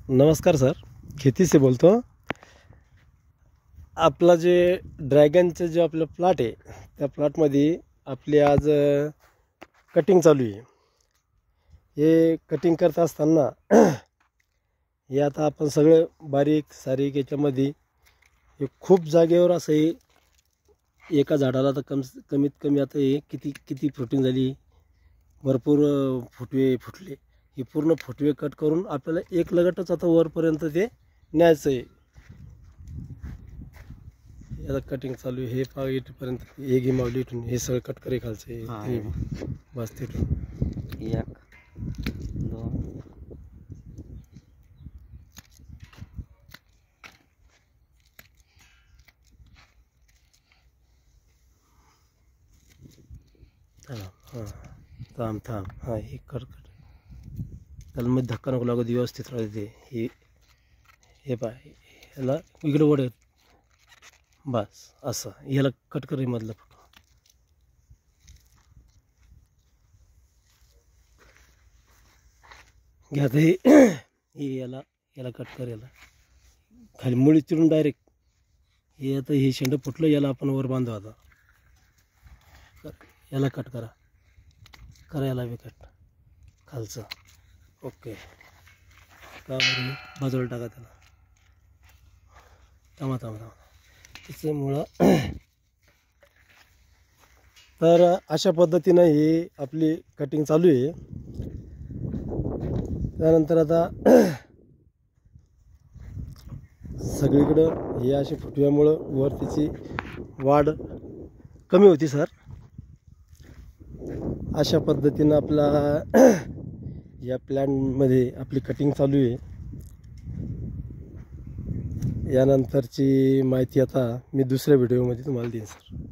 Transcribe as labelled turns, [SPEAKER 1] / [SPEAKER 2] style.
[SPEAKER 1] नमस्कार सर, खेती से बोलतो. आपला जे ड्रॅगनचं जे आपलं प्लॉट आहे त्या प्लॉटमध्ये आपली आज कटिंग चालू आहे. हे कटिंग करत असताना हे आता आपण सगळे बारीक सारीक याच्यामध्ये हे खूप जागेवर असं हे एका झाडाला तर कमीत कमी आता हे किती फ्रुटिंग झाली, भरपूर फुटवे फुटले. हे पूर्ण फुटवे कट करून आपल्याला एक लगटच आता वरपर्यंत ते न्यायचं आहे. आता कटिंग चालू आहे. हे पाव इथपर्यंत हे घे मावली इथून हे सगळं कट करे खालचे बस तिथून
[SPEAKER 2] 1 2
[SPEAKER 1] थांब हां हे कट त्याला मध्ये धक्का नको लागत, व्यवस्थित राहते. हे पाय ह्याला इकडे वडे बस असं ह्याला कट करे मधलं फक्त. घ्या आता हे याला कट कर, याला खाली मुळी चिरून डायरेक्ट हे आता हे शेंड फुटलं, याला आपण वर बांधू. आता याला कट करा याला बी कट खालचं. ओके का बरं बाजूला टाका त्याला. थांबा त्याच्यामुळं तर अशा पद्धतीनं ही आपली कटिंग चालू आहे. त्यानंतर आता सगळीकडं हे असे फुटव्यामुळं वर त्याची वाढ कमी होती सर. अशा पद्धतीनं आपला या प्लॅनमध्ये आपली कटिंग चालू आहे. यानंतरची माहिती आता मी दुसऱ्या व्हिडिओमध्ये तुम्हाला देईन सर.